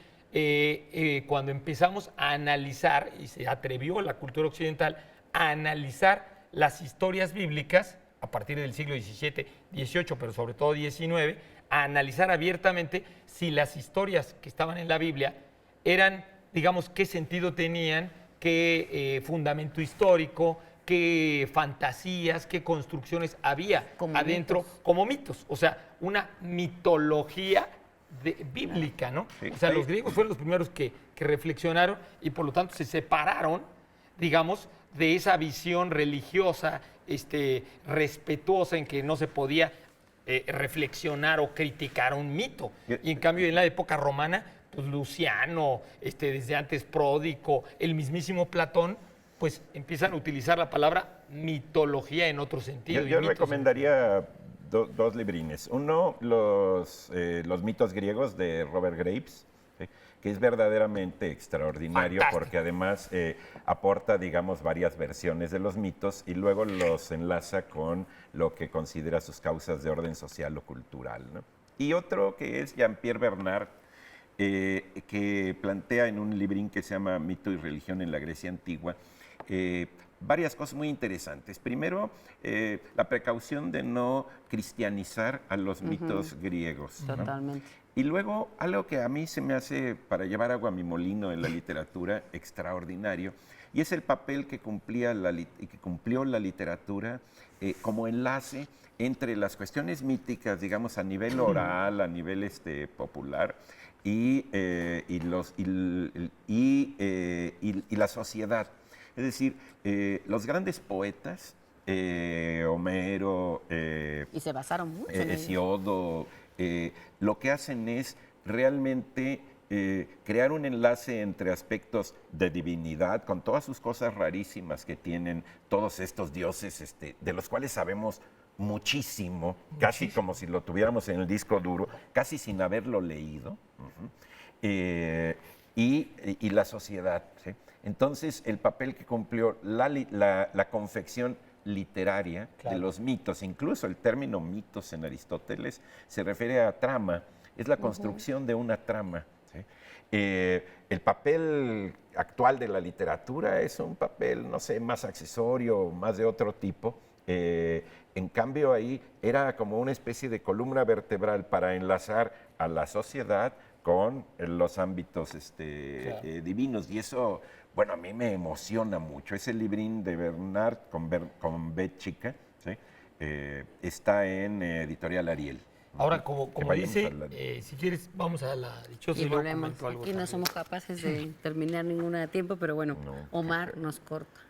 cuando empezamos a analizar, y se atrevió la cultura occidental a analizar las historias bíblicas, a partir del siglo XVII, XVIII, pero sobre todo XIX, a analizar abiertamente si las historias que estaban en la Biblia eran, digamos, qué sentido tenían, qué fundamento histórico, qué fantasías, qué construcciones había como adentro mitos. Como mitos. O sea, una mitología bíblica, ¿no? Sí. O sea, los griegos fueron los primeros que reflexionaron y por lo tanto se separaron, digamos, de esa visión religiosa, respetuosa, en que no se podía reflexionar o criticar un mito. Y en cambio en la época romana, pues Luciano, desde antes Pródico, el mismísimo Platón, pues empiezan a utilizar la palabra mitología en otro sentido. Yo recomendaría dos librines. Uno, los mitos griegos de Robert Graves, ¿sí? Que es verdaderamente extraordinario. Fantástico. Porque además aporta, digamos, varias versiones de los mitos y luego los enlaza con lo que considera sus causas de orden social o cultural, ¿no? Y otro que es Jean-Pierre Bernard, que plantea en un librín que se llama Mito y religión en la Grecia antigua, varias cosas muy interesantes. Primero, la precaución de no cristianizar a los mitos griegos, ¿no? Totalmente. Y luego, algo que a mí se me hace, para llevar agua a mi molino en la literatura, extraordinario, y es el papel que cumplió la literatura como enlace entre las cuestiones míticas, digamos, a nivel oral, a nivel popular, y la sociedad. Es decir, los grandes poetas, Homero, Y se basaron mucho en ello. Hesiodo, lo que hacen es realmente crear un enlace entre aspectos de divinidad, con todas sus cosas rarísimas que tienen todos estos dioses, de los cuales sabemos muchísimo, casi como si lo tuviéramos en el disco duro, casi sin haberlo leído, y la sociedad, ¿sí? Entonces, el papel que cumplió la confección literaria de los mitos, incluso el término mitos en Aristóteles se refiere a trama, es la construcción de una trama. ¿Sí? El papel actual de la literatura es un papel, no sé, más accesorio, más de otro tipo. En cambio, ahí era como una especie de columna vertebral para enlazar a la sociedad con los ámbitos divinos. Y eso, bueno, a mí me emociona mucho. Ese librín de Bernard con B chica, ¿sí? Está en Editorial Ariel. Ahora, como dice, hablando. si quieres, vamos a la dichosa Y luego volvemos. comento algo Aquí no también. somos capaces de terminar ninguna a tiempo, pero bueno, No. Omar nos corta.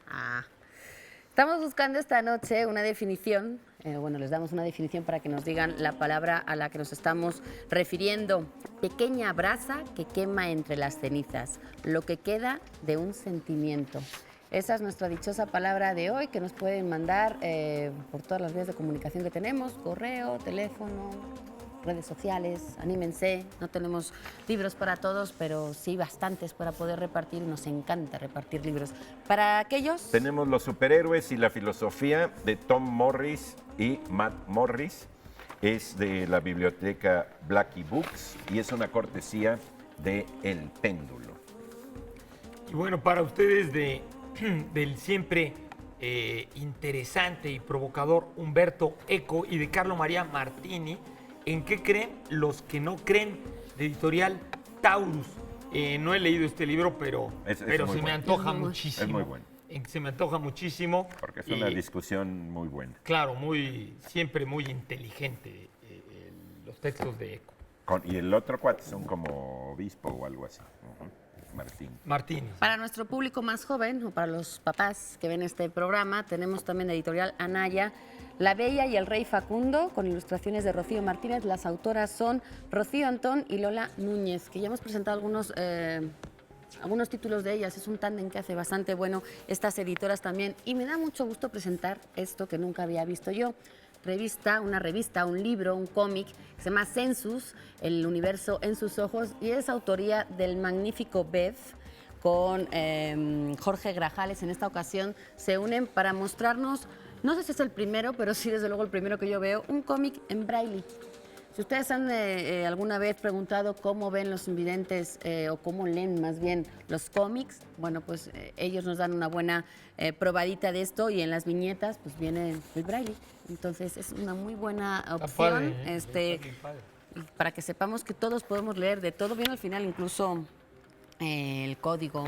Estamos buscando esta noche una definición, les damos una definición para que nos digan la palabra a la que nos estamos refiriendo. Pequeña brasa que quema entre las cenizas, lo que queda de un sentimiento. Esa es nuestra dichosa palabra de hoy, que nos pueden mandar por todas las vías de comunicación que tenemos, correo, teléfono, redes sociales, anímense. No tenemos libros para todos, pero sí bastantes para poder repartir, y nos encanta repartir libros. Para aquellos... Tenemos Los superhéroes y la filosofía de Tom Morris y Matt Morris. Es de la biblioteca Blackie Books y es una cortesía de El Péndulo. Y bueno, para ustedes del siempre interesante y provocador Humberto Eco y de Carlo María Martini, ¿en qué creen los que no creen? De Editorial Taurus. No he leído este libro, pero Es se muy me bueno. antoja Es muy muchísimo. Es muy bueno. Se me antoja muchísimo. Porque es una Y, discusión muy buena. claro, siempre muy inteligente los textos de Eco. Y el otro cuate son como obispo o algo así. Martín. Martínez. Para nuestro público más joven, o para los papás que ven este programa, tenemos también de Editorial Anaya La Bella y el Rey Facundo, con ilustraciones de Rocío Martínez. Las autoras son Rocío Antón y Lola Núñez, que ya hemos presentado algunos títulos de ellas. Es un tándem que hace bastante bueno estas editoras también. Y me da mucho gusto presentar esto que nunca había visto yo. Una revista, un libro, un cómic, que se llama Census, el universo en sus ojos, y es autoría del magnífico Bev, con Jorge Grajales. En esta ocasión se unen para mostrarnos, no sé si es el primero, pero sí desde luego el primero que yo veo, un cómic en braille. Si ustedes han alguna vez preguntado cómo ven los invidentes o cómo leen más bien los cómics, bueno, pues ellos nos dan una buena probadita de esto, y en las viñetas pues viene el braille. Entonces es una muy buena opción Está bien padre. para que sepamos que todos podemos leer de todo. Viene al final incluso el código,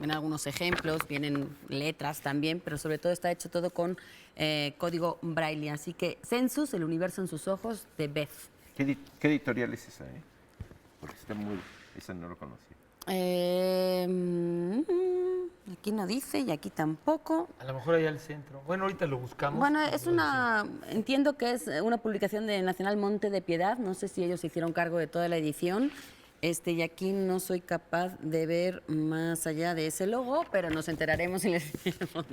en algunos ejemplos, vienen letras también, pero sobre todo está hecho todo con código braille. Así que Census, el universo en sus ojos, de Beth. ¿Qué editorial es esa? Porque esa no lo conocía. Aquí no dice y aquí tampoco. A lo mejor allá al centro. Bueno, ahorita lo buscamos. Bueno, entiendo que es una publicación de Nacional Monte de Piedad. No sé si ellos se hicieron cargo de toda la edición. Y aquí no soy capaz de ver más allá de ese logo, pero nos enteraremos y les diremos.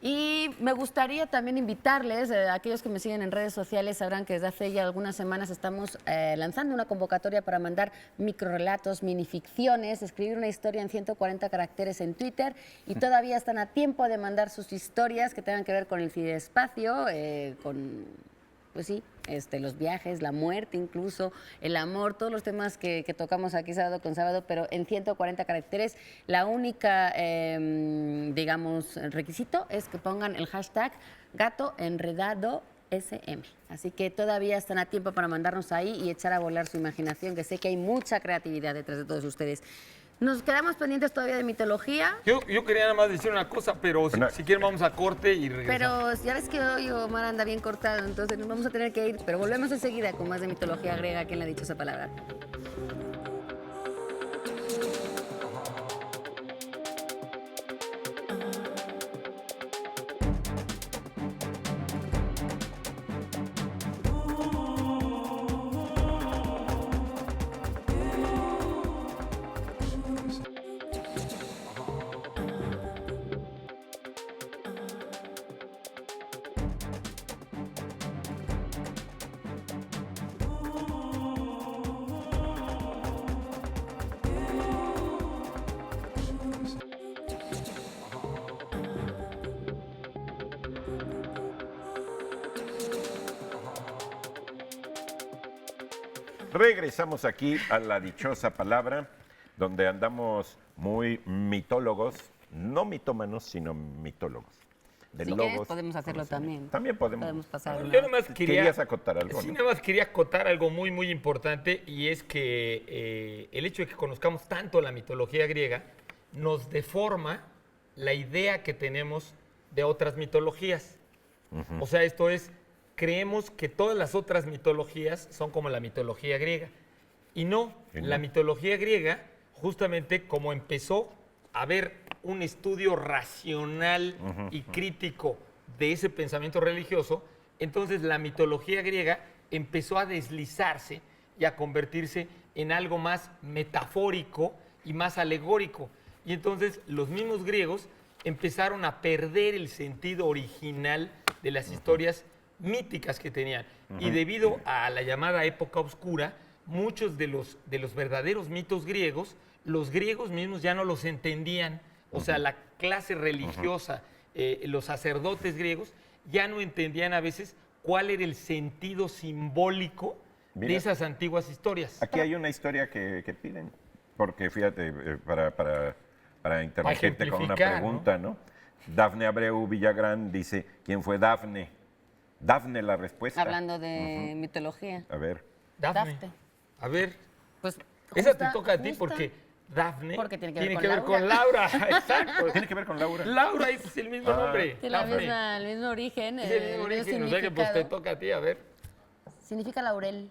Y me gustaría también invitarles, aquellos que me siguen en redes sociales sabrán que desde hace ya algunas semanas estamos lanzando una convocatoria para mandar microrelatos, minificciones, escribir una historia en 140 caracteres en Twitter, y todavía están a tiempo de mandar sus historias que tengan que ver con el ciberespacio, pues sí, los viajes, la muerte incluso, el amor, todos los temas que tocamos aquí sábado con sábado, pero en 140 caracteres. La única, requisito es que pongan el hashtag GatoEnredadoSM. Así que todavía están a tiempo para mandarnos ahí y echar a volar su imaginación, que sé que hay mucha creatividad detrás de todos ustedes. Nos quedamos pendientes todavía de mitología. Yo quería nada más decir una cosa, pero si quieren vamos a corte y regresamos. Pero ya ves que hoy Omar anda bien cortado, entonces nos vamos a tener que ir. Pero volvemos enseguida con más de mitología griega. ¿Quién le ha dicho esa palabra? Regresamos aquí a la dichosa palabra, donde andamos muy mitólogos, no mitómanos, sino mitólogos. De Si logos, quieres, podemos hacerlo conocimiento. también. También podemos. Podemos pasar Yo una... nada más Querías acotar algo, Sí, ¿no? nada más quería acotar algo muy, muy importante, y es que el hecho de que conozcamos tanto la mitología griega nos deforma la idea que tenemos de otras mitologías. O sea, esto es, creemos que todas las otras mitologías son como la mitología griega. Y no, Y no. la mitología griega, justamente como empezó a haber un estudio racional y crítico de ese pensamiento religioso, entonces la mitología griega empezó a deslizarse y a convertirse en algo más metafórico y más alegórico. Y entonces los mismos griegos empezaron a perder el sentido original de las historias míticas que tenían. Y debido a la llamada época oscura, muchos de los verdaderos mitos griegos, los griegos mismos ya no los entendían. O sea, la clase religiosa, los sacerdotes griegos, ya no entendían a veces cuál era el sentido simbólico de Mira. esas antiguas historias. Aquí hay una historia que piden, porque fíjate, para interrumpirte con una ejemplificar, pregunta, ¿no? Dafne Abreu Villagrán dice, ¿quién fue Dafne? Dafne, la respuesta. Hablando de mitología. A ver. Dafne. Dafne. A ver, Pues esa te toca a ti justa. porque Dafne Porque tiene que tiene ver que con ver con Laura. Exacto. ¿Tiene que ver con Laura? Laura es el mismo nombre. Tiene Dafne. el mismo origen, Es el mismo origen, o sea que pues te significado. toca a ti, a ver. Significa laurel.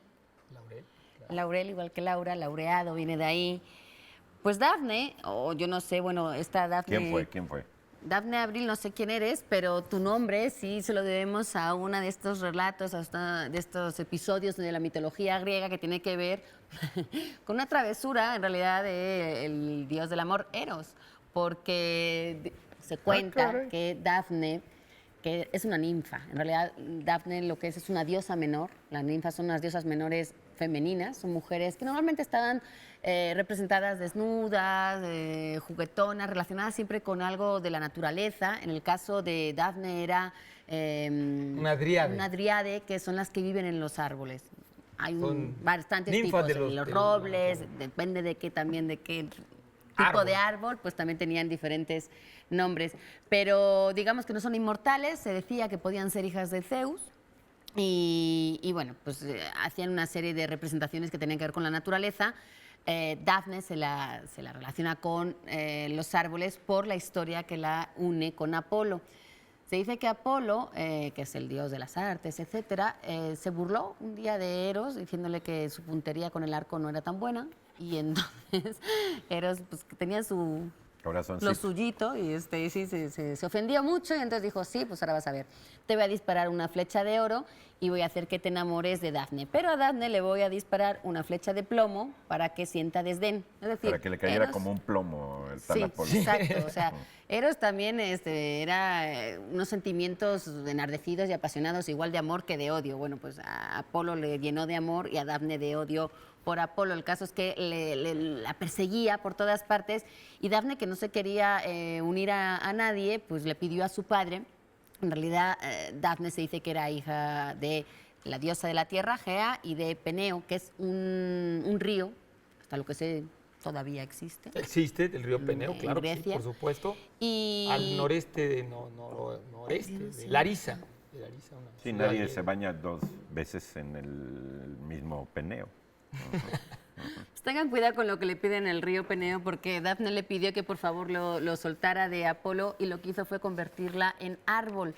Laurel. Laurel, igual que Laura, laureado, viene de ahí. Pues Dafne, o yo no sé, bueno, esta Dafne... ¿Quién fue? ¿Quién fue? Dafne Abril, no sé quién eres, pero tu nombre sí se lo debemos a uno de estos relatos, de estos episodios de la mitología griega que tiene que ver con una travesura, en realidad, del dios del amor, Eros, porque se cuenta caray. que Dafne, que es una ninfa, en realidad Dafne lo que es una diosa menor, las ninfas son unas diosas menores femeninas, son mujeres que normalmente estaban representadas desnudas, juguetonas, relacionadas siempre con algo de la naturaleza. En el caso de Dafne era Una dríade. una dríade, que son las que viven en los árboles. Hay Son bastantes ninfas tipos, de en los- los de robles, los- depende de qué también, de qué tipo Árbol. de árbol, pues también tenían diferentes nombres. Pero digamos que no son inmortales, se decía que podían ser hijas de Zeus. Y bueno, pues hacían una serie de representaciones que tenían que ver con la naturaleza. Dafne se la relaciona con los árboles por la historia que la une con Apolo. Se dice que Apolo, que es el dios de las artes, etcétera, se burló un día de Eros diciéndole que su puntería con el arco no era tan buena. Y entonces Eros, pues, que tenía Corazoncito. lo suyito, y sí, se ofendió mucho, y entonces dijo, sí, pues ahora vas a ver, te voy a disparar una flecha de oro y voy a hacer que te enamores de Dafne, pero a Dafne le voy a disparar una flecha de plomo para que sienta desdén. Es decir, Para que le cayera Eros- como un plomo el tal Sí, Apolo. exacto. O sea, Eros también era unos sentimientos enardecidos y apasionados, igual de amor que de odio. Bueno, pues a Apolo le llenó de amor y a Dafne de odio por Apolo. El caso es que la perseguía por todas partes, y Dafne, que no se quería unir a nadie, pues le pidió a su padre. En realidad, Dafne se dice que era hija de la diosa de la tierra, Gea, y de Peneo, que es un río, hasta lo que sé, todavía existe. Existe el río Peneo, En claro que sí, Grecia. por supuesto. Y Al noreste de, noreste, de Larisa. De Larisa, una Sí, ciudad nadie griega. se baña 2 veces en el mismo peneo. Pues tengan cuidado con lo que le piden el río Peneo, porque Dafne le pidió que por favor lo soltara de Apolo, y lo que hizo fue convertirla en árbol.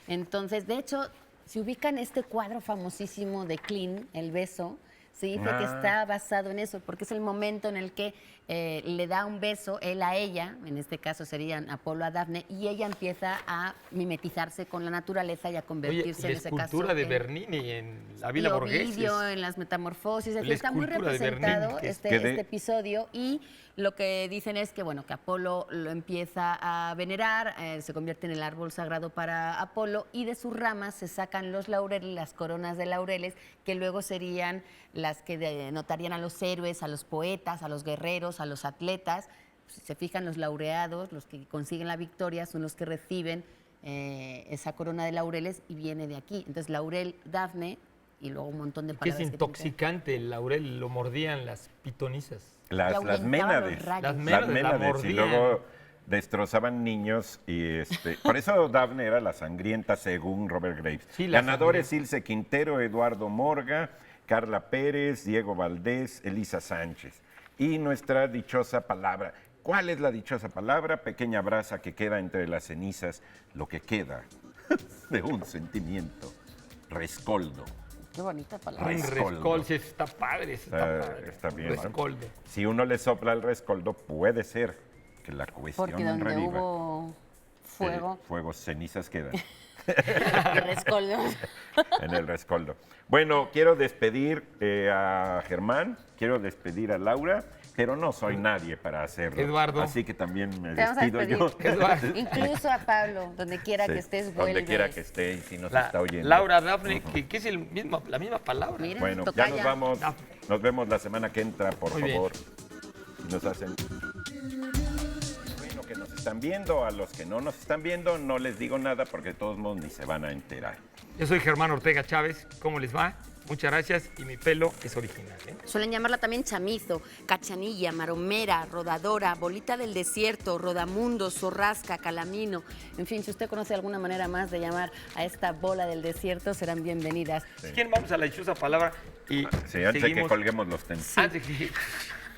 Entonces, de hecho, si ubican este cuadro famosísimo de Klein, El beso, se dice que está basado en eso, porque es el momento en el que le da un beso él a ella, en este caso serían Apolo a Dafne, y ella empieza a mimetizarse con la naturaleza y a Oye, convertirse y la en ese caso. escultura de en- Bernini en la y Villa Borghese. Ovidio en las Metamorfosis, es decir, La está muy escultura de Bernini, representado que es- este, que de- este episodio, y lo que dicen es que, bueno, que Apolo lo empieza a venerar, se convierte en el árbol sagrado para Apolo, y de sus ramas se sacan los laureles, las coronas de laureles, que luego serían las que denotarían a los héroes, a los poetas, a los guerreros, a los atletas. Si se fijan, los laureados, los que consiguen la victoria, son los que reciben esa corona de laureles y viene de aquí. Entonces, laurel, Dafne y luego un montón de Que es palabras. intoxicante el laurel, lo mordían las pitonizas. Las ahuyentaba ménades. los rayos. Las Las ménades la ménades. Y mordían. luego destrozaban niños. Por eso Dafne era la sangrienta, según Robert Graves. Sí, la Ganadores: Ilse Quintero, Eduardo Morga, Carla Pérez, Diego Valdés, Elisa Sánchez. Y nuestra dichosa palabra. ¿Cuál es la dichosa palabra? Pequeña brasa que queda entre las cenizas, lo que queda de un sentimiento. Rescoldo. Qué bonita palabra. Rescoldo, sí, está padre, está padre. Está bien, ¿no? Rescoldo. Si uno le sopla el rescoldo, puede ser que la cuestión Porque donde reviva. hubo fuego, Fuego, cenizas quedan rescoldo. en el rescoldo. Bueno, quiero despedir a Germán, quiero despedir a Laura, pero no soy nadie para hacerlo. Eduardo. Así que también me Te vamos a despido yo. despedir. Eduardo. Incluso a Pablo, donde quiera Sí, que estés, vuelves. donde quiera que esté y si nos La- está oyendo. Laura, Dafne, que es la misma palabra. Mira, Bueno, ya tocaya. nos vamos. Nos vemos la semana que entra, por Muy bien. favor. Nos hacen. Bueno, que nos están viendo. A los que no nos están viendo, no les digo nada porque de todos modos ni se van a enterar. Yo soy Germán Ortega Chávez. ¿Cómo les va? Muchas gracias. Y mi pelo es original, ¿eh? Suelen llamarla también chamizo, cachanilla, maromera, rodadora, bolita del desierto, rodamundo, zorrasca, calamino. En fin, si usted conoce alguna manera más de llamar a esta bola del desierto, serán bienvenidas. Si quieren, vamos a la dichosa palabra y Sí, antes de que seguimos. colguemos los tenis. Antes que...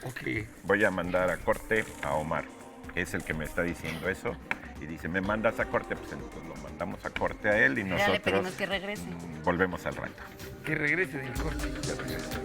Ok. Voy a mandar a corte a Omar, que es el que me está diciendo eso. Y dice, ¿me mandas a corte? Pues entonces lo mandamos a corte a él y Ya le nosotros pedimos que regrese. volvemos al rato. Que regrese del corte. Ya regreso.